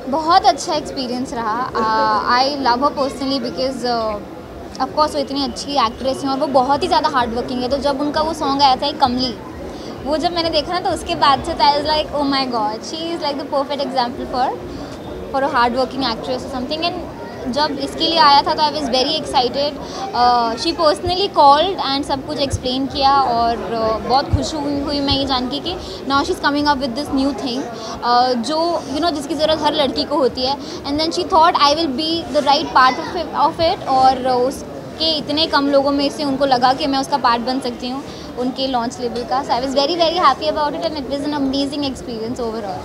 [SPEAKER 18] बहुत अच्छा experience रहा. I love her personally because of course वो इतनी अच्छी एक्ट्रेस हैं और वो बहुत ही ज़्यादा हार्ड वर्किंग है. तो जब उनका वो सॉन्ग आया था कमली, वो जब मैंने देखा ना तो उसके बाद से I was like oh my God, she is like the perfect example for a hard working actress और समथिंग. एंड जब इसके लिए आया था तो आई was very excited. She personally called and सब कुछ एक्सप्लेन किया और बहुत खुश हुई मैं ये जान के कि now she is coming up with this new thing जो जिसकी ज़रूरत हर लड़की को होती है। And then she thought I will be the right part of it, और उसके इतने कम लोगों में से उनको लगा कि मैं उसका पार्ट बन सकती हूँ उनके लॉन्च लेवल का। So I was very very happy about it and it was an amazing experience overall.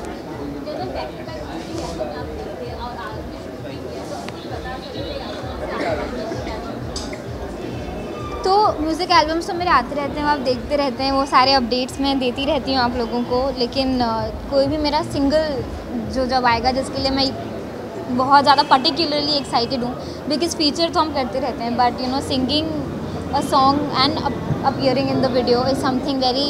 [SPEAKER 18] तो म्यूज़िक एल्बम्स तो मेरे आते रहते हैं, आप देखते रहते हैं, वो सारे अपडेट्स मैं देती रहती हूँ आप लोगों को। लेकिन कोई भी मेरा सिंगल जब आएगा जिसके लिए मैं बहुत ज़्यादा पर्टिकुलरली एक्साइटेड हूँ, बिकॉज फीचर तो हम करते रहते हैं, but singing a song and appearing in the video is something very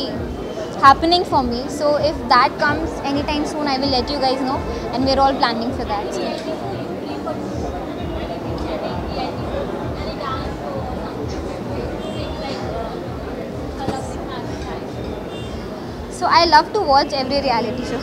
[SPEAKER 18] happening for me. So if that comes anytime soon, I will let you guys know, and we're all planning for that. So I love to watch every reality show.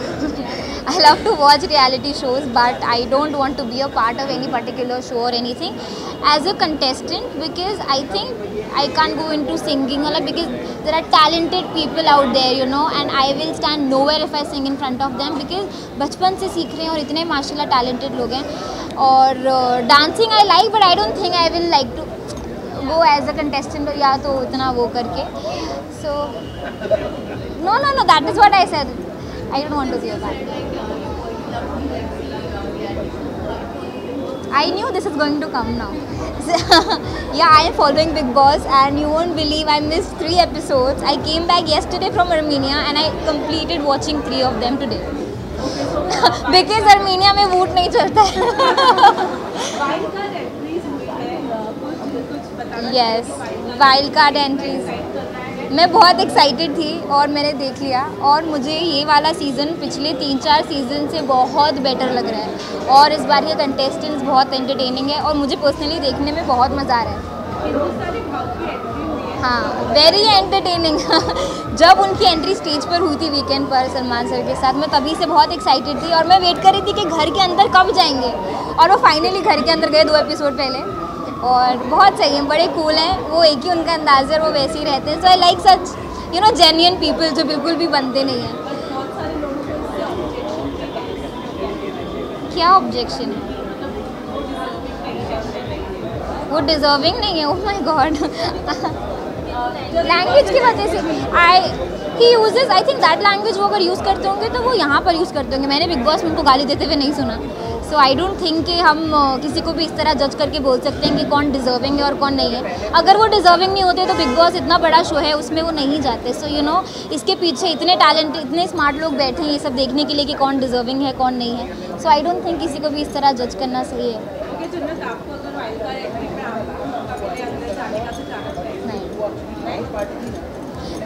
[SPEAKER 18] I love to watch reality shows, but I don't want to be a part of any particular show or anything as a contestant, because I think I can't go into singing because there are talented people out there, and I will stand nowhere if I sing in front of them, because बचपन से सीख रहे हैं और इतने माशाल्लाह talented लोग हैं। और dancing I like, but I don't think I will like to go as a contestant या तो इतना वो करके। So no, that is what I said. I don't want to be a part. I knew this is going to come now. Yeah, I am following Big Boss, and you won't believe I missed 3 episodes. I came back yesterday from Armenia and I completed watching 3 of them today. Because Armenia में vote नहीं चलता है। Yes, wild card entries. मैं बहुत excited थी और मैंने देख लिया, और मुझे ये वाला सीज़न पिछले 3-4 सीज़न से बहुत बेटर लग रहा है, और इस बार ये कंटेस्टेंट्स बहुत एंटरटेनिंग है और मुझे पर्सनली देखने में बहुत मज़ा आ रहा है। हाँ, वेरी एंटरटेनिंग। जब उनकी एंट्री स्टेज पर हुई थी वीकेंड पर सलमान सर के साथ, मैं तभी से बहुत एक्साइटेड थी और मैं वेट कर रही थी कि घर के अंदर कब जाएंगे, और वो फाइनली घर के अंदर गए 2 एपिसोड पहले, और बहुत सही है, बड़े कूल हैं वो, एक ही उनका अंदाज़ है, वो वैसे ही रहते हैं। So I like such genuine people जो बिल्कुल भी बनते नहीं हैं। क्या ऑब्जेक्शन है? वो डिजर्विंग नहीं है। ओह माय गॉड, लैंग्वेज की वजह से he uses, I think that language वो अगर यूज़ करते होंगे तो वो यहाँ पर यूज़ करते होंगे। मैंने बिग बॉस में उनको गाली देते हुए नहीं सुना। सो आई डोंट थिंक कि हम किसी को भी इस तरह जज करके बोल सकते हैं कि कौन डिजर्विंग है और कौन नहीं है। अगर वो डिजर्विंग नहीं होते तो बिग बॉस इतना बड़ा शो है, उसमें वो नहीं जाते। सो इसके पीछे इतने टैलेंट, इतने स्मार्ट लोग बैठे हैं ये सब देखने के लिए कि कौन डिजर्विंग है कौन नहीं है। सो आई डोंट थिंक किसी को भी इस तरह जज करना सही है।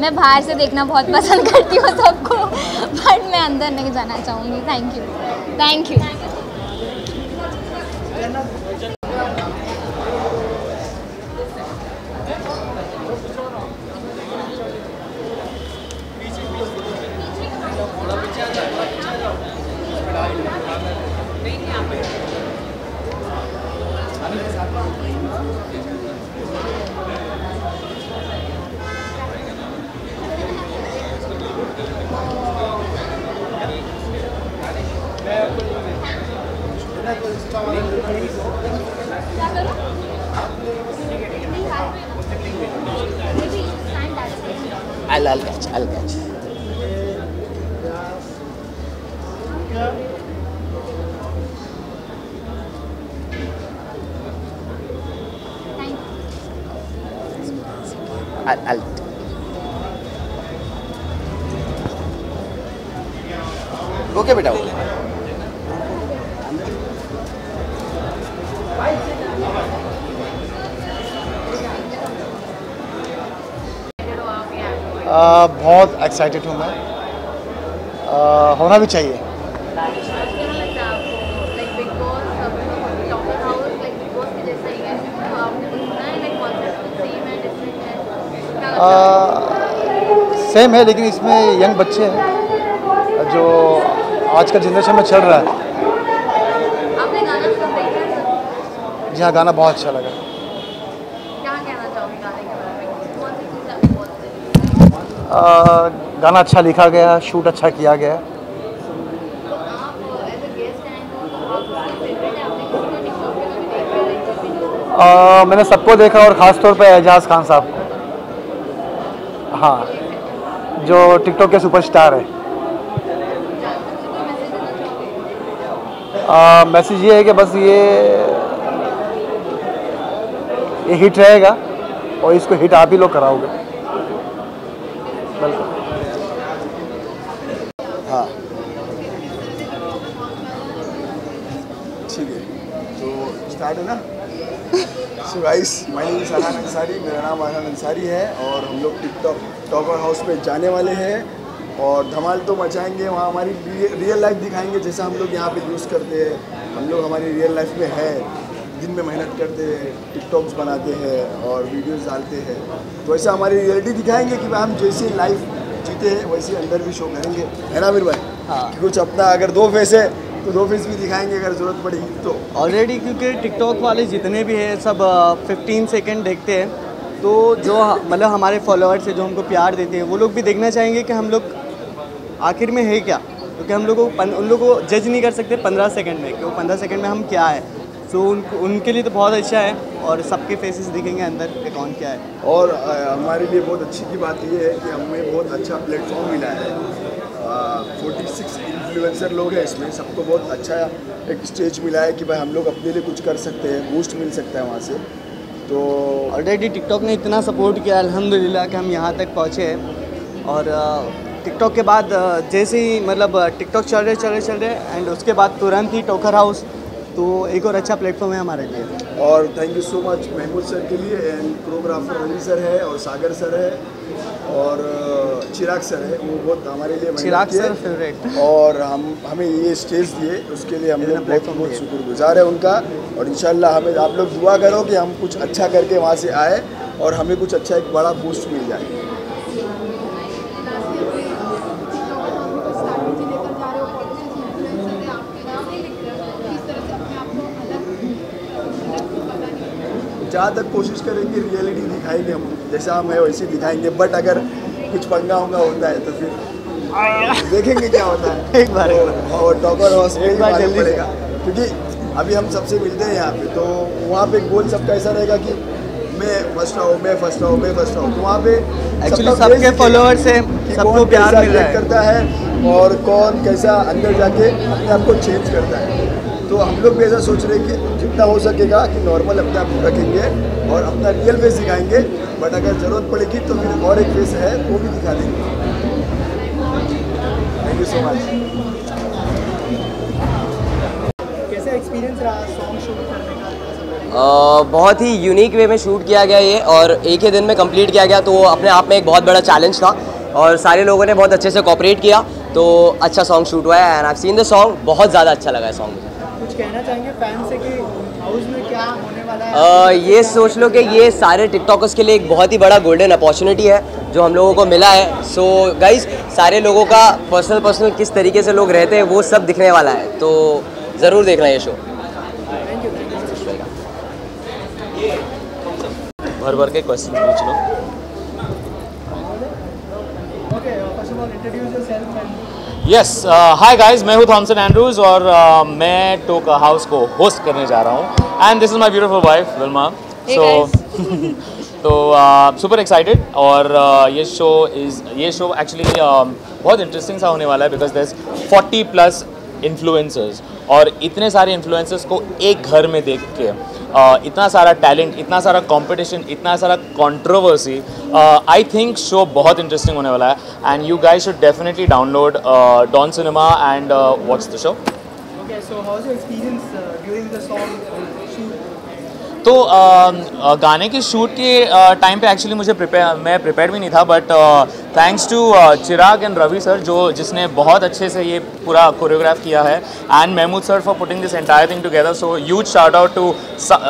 [SPEAKER 18] मैं बाहर से देखना बहुत पसंद करती हूँ सबको, बट मैं अंदर नहीं जाना चाहूँगी। Thank you.
[SPEAKER 12] I'll catch. I'll okay बेटा।
[SPEAKER 19] बहुत एक्साइटेड हूँ मैं, होना भी चाहिए। सेम है, लेकिन इसमें यंग बच्चे हैं जो आज का जनरेशन में चल रहा है। जी हाँ, गाना बहुत अच्छा लगा।
[SPEAKER 18] क्या कहना चाहोगे गाने के बारे में? कौन सी चीज़ आपको बहुत अच्छी
[SPEAKER 19] गाना अच्छा लिखा गया, शूट अच्छा किया गया। मैंने सबको देखा और ख़ास तौर पे एजाज खान साहब, हाँ, जो टिकटॉक के सुपरस्टार है। मैसेज ये है कि बस ये हिट रहेगा और इसको हिट आप ही लोग कराओगे। बिल्कुल।
[SPEAKER 20] हाँ ठीक है, तो स्टार्ट है ना। So guys, my name is Arhan Ansari, मेरा नाम अरहान अंसारी है और हम लोग टिकटॉक टॉकर हाउस पे जाने वाले हैं और धमाल तो मचाएंगे। वहाँ हमारी रियल लाइफ दिखाएंगे, जैसा हम लोग यहाँ पे यूज़ करते हैं। हम लोग हमारी रियल लाइफ में है, दिन में मेहनत करते हैं, टिकटॉक्स बनाते हैं और वीडियोस डालते हैं, तो वैसा हमारी रियलिटी दिखाएंगे कि भाई हम जैसी लाइफ जीते हैं वैसे अंदर भी शो करेंगे, है ना अमीर भाई? हाँ। कि कुछ अपना अगर 2 फेस है तो 2 फेस भी दिखाएंगे अगर ज़रूरत पड़ेगी तो।
[SPEAKER 3] ऑलरेडी क्योंकि टिकटॉक वाले जितने भी हैं सब 15 सेकंड देखते हैं, तो जो मतलब हमारे फॉलोअर्स हैं जो हमको प्यार देते हैं वो लोग भी देखना चाहेंगे कि हम लोग आखिर में है क्या, क्योंकि हम लोग को उन लोगों को जज नहीं कर सकते 15 सेकंड में कि वो 15 सेकंड में हम क्या है। सो उनके लिए तो बहुत अच्छा है और सबके फेसेस दिखेंगे अंदर कि कौन क्या है।
[SPEAKER 20] और हमारे लिए बहुत अच्छी की बात ये है कि हमें बहुत अच्छा प्लेटफॉर्म मिला है। 46 इन्फ्लुएंसर लोग हैं इसमें, सबको बहुत अच्छा एक स्टेज मिला है कि भाई हम लोग अपने लिए कुछ कर सकते हैं, बूस्ट मिल सकता है वहाँ से। तो
[SPEAKER 3] ऑलरेडी टिकटॉक ने इतना सपोर्ट किया अल्हम्दुलिल्लाह कि हम यहाँ तक पहुँचे हैं। और टिकटॉक के बाद जैसे ही मतलब टिकटॉक चल रहे एंड उसके बाद तुरंत ही टॉकर हाउस, तो एक और अच्छा प्लेटफॉर्म है हमारे लिए।
[SPEAKER 20] और thank you so much Mahmood sir के लिए, एंड कोरियोग्राफर रवि सर है और सागर सर है और चिराग सर है, वो बहुत हमारे लिए
[SPEAKER 3] चिराग सर फेवरेट।
[SPEAKER 20] और हमें ये स्टेज दिए उसके लिए हम लोग बहुत शुक्रगुजार है उनका। और इंशाल्लाह हमें आप लोग दुआ करो कि हम कुछ अच्छा करके वहाँ से आए और हमें कुछ अच्छा एक बड़ा बूस्ट मिल जाए। जहाँ तक कोशिश करेंगे रियलिटी दिखाएंगे, हम जैसा हम है वैसे दिखाएंगे, बट अगर कुछ पंगा होगा होता है तो फिर देखेंगे क्या होता है।
[SPEAKER 3] एक बार
[SPEAKER 20] और टॉकर हाउस में
[SPEAKER 3] जल्दी
[SPEAKER 20] पड़ेगा, क्योंकि अभी हम सबसे मिलते हैं यहाँ पे, तो वहाँ पे गोल सबका ऐसा रहेगा कि मैं फर्स्ट आऊँ, मैं फर्स्ट आऊँ, मैं फर्स्ट आऊँ। तो वहाँ पे
[SPEAKER 3] एक्चुअली सबके फॉलोअर्स हैं, सबको प्यार मिल रहा
[SPEAKER 20] करता है और कौन कैसा अंदर जाके अपने आप को चेंज करता है। तो हम लोग भी ऐसा सोच रहे हैं कि जितना हो सकेगा कि नॉर्मल अपने आप को रखेंगे और अपना रियल फेस दिखाएंगे, बट अगर ज़रूरत पड़ेगी तो फिर और एक फेस है वो भी दिखा देंगे। Thank you so much.
[SPEAKER 3] कैसा एक्सपीरियंस रहा सॉन्ग शूट करने का?
[SPEAKER 21] बहुत ही यूनिक वे में शूट किया गया ये और एक ही दिन में कंप्लीट किया गया, तो अपने आप में एक बहुत बड़ा चैलेंज था और सारे लोगों ने बहुत अच्छे से कोऑपरेट किया, तो अच्छा सॉन्ग शूट हुआ है and I have seen the song. बहुत ज़्यादा अच्छा लगा है सॉन्ग मुझे।
[SPEAKER 3] कुछ कहना चाहेंगे फैन से कि हाउस में क्या होने वाला है?
[SPEAKER 21] ये सोच लो कि ये सारे टिकटॉकर्स के लिए एक बहुत ही बड़ा गोल्डन अपॉर्चुनिटी है जो हम लोगों को मिला है। सो गाइस, सारे लोगों का पर्सनल किस तरीके से लोग रहते हैं वो सब दिखने वाला है, तो ज़रूर देखना ये शो। भर के क्वेश्चन पूछ लो।
[SPEAKER 11] यस, हाय गाइस, मैं हूँ थॉमसन एंड्रूज और मैं टोकर हाउस को होस्ट करने जा रहा हूँ and this is my beautiful wife Wilma. तो सुपर एक्साइटेड और ये शो एक्चुअली बहुत इंटरेस्टिंग सा होने वाला है बिकॉज देयर इज 40+ इन्फ्लुएंसर्स और इतने सारे इन्फ्लुएंसर्स को एक घर में देख के इतना सारा टैलेंट, इतना सारा कंपटीशन, इतना सारा कंट्रोवर्सी, आई थिंक शो बहुत इंटरेस्टिंग होने वाला है and you guys should definitely download Don Cinema and watch the show.
[SPEAKER 3] Okay, so how's your experience during the song shoot?
[SPEAKER 11] तो गाने के शूट के टाइम पे एक्चुअली मैं प्रिपेयर भी नहीं था, but thanks to Chirag and Ravi sir जिसने बहुत अच्छे से ये पूरा कोरियोग्राफ किया है and Mahmood sir for putting this entire thing together. So huge shout out to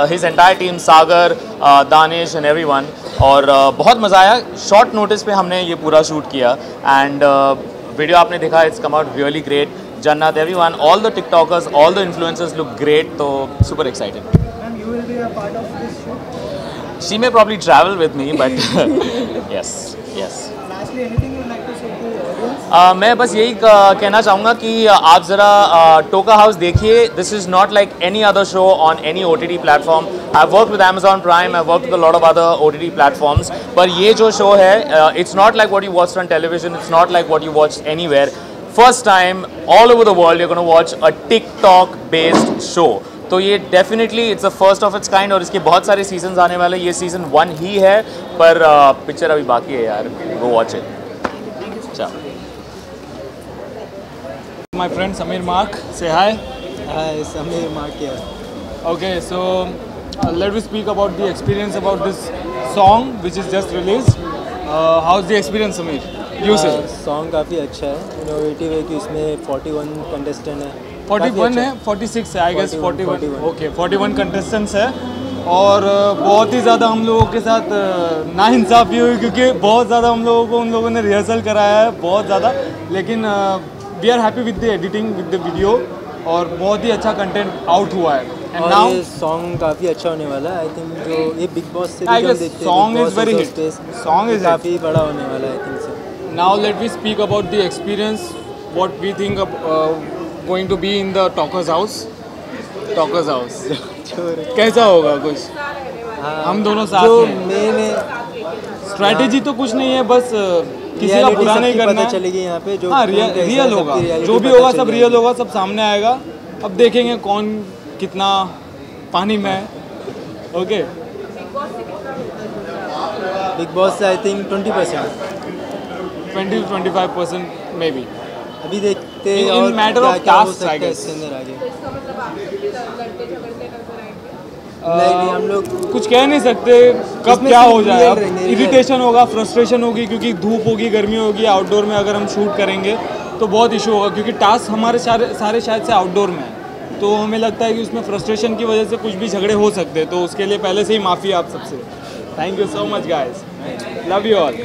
[SPEAKER 11] his entire team, Sagar, Danish and everyone. और बहुत मज़ा आया। शॉर्ट नोटिस पे हमने ये पूरा शूट किया एंड वीडियो आपने देखा, it's come out really great. Jannat, everyone, all the TikTokers, all the influencers look great, तो super excited.
[SPEAKER 3] Ma'am you will be a part of this shoot?
[SPEAKER 11] She may probably travel with me, but yes.
[SPEAKER 3] Lastly, anything you would like to say to the audience?
[SPEAKER 11] मैं बस यही कहना चाहूँगा कि आप ज़रा टोका हाउस देखिए. This is not like any other show on any OTT platform. I work with Amazon Prime, I work with a lot of other OTT platforms. पर ये जो शो है, it's not like what you watch on television, it's not like what you watch anywhere. First time all over the world you gonna watch a TikTok based show. तो ये definitely it's a first of its kind, और इसके बहुत सारे seasons आने वाले. ये season 1 ही है, पर पिक्चर अभी बाकी है यार. Go watch it.
[SPEAKER 4] My friend Samir Mark, say hi.
[SPEAKER 3] Hi, Samir Mark here.
[SPEAKER 4] Okay, so let me speak about the experience about this song which is just released. How's the experience, Samir? You say.
[SPEAKER 3] Song काफ़ी अच्छा है, innovative है कि उसमें 41 contestant है.
[SPEAKER 4] 41 है, 46 है, I guess 41. Okay, 41 contestants है, और बहुत ही ज़्यादा हम लोगों के साथ नाइंसाफ़ी हुई, क्योंकि बहुत ज़्यादा हम लोगों को उन लोगों ने रिहर्सल कराया है बहुत ज़्यादा. लेकिन we are happy with the editing, with the video, और बहुत ही अच्छा कंटेंट आउट हुआ है.
[SPEAKER 3] एंड नाउ ये सॉन्ग काफ़ी अच्छा होने वाला है. आई थिंक जो ये बिग बॉस से भी हम देखते हैं,
[SPEAKER 4] song is very hit. Song is
[SPEAKER 3] काफ़ी बड़ा होने वाला है. I think so.
[SPEAKER 4] Now let we speak about the experience, what we think going to be in the talkers house. Talkers house कैसा होगा कुछ? हम दोनों साथ में. स्ट्रैटेजी तो कुछ नहीं है, बस किसी का बुरा नहीं करना है.
[SPEAKER 3] चलेगी यहाँ पे जो.
[SPEAKER 4] हाँ, रियल होगा, जो भी होगा सब रियल होगा, सब सामने आएगा. अब देखेंगे कौन कितना पानी में है. ओके.
[SPEAKER 3] बिग बॉस से I think 20%,
[SPEAKER 4] 20 to 25% maybe.
[SPEAKER 3] अभी देखते हैं
[SPEAKER 4] in matter of task I guess.
[SPEAKER 3] नहीं, हम लोग
[SPEAKER 4] कुछ कह नहीं सकते कब क्या हो जाए. अब इरिटेशन होगा, फ्रस्ट्रेशन होगी, क्योंकि धूप होगी, गर्मी होगी. आउटडोर में अगर हम शूट करेंगे तो बहुत इशू होगा, क्योंकि टास्क हमारे सारे शायद से आउटडोर में है. तो हमें लगता है कि उसमें फ्रस्ट्रेशन की वजह से कुछ भी झगड़े हो सकते हैं. तो उसके लिए पहले से ही माफ़ी आप सबसे. Thank you so much guys, love you all.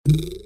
[SPEAKER 5] है।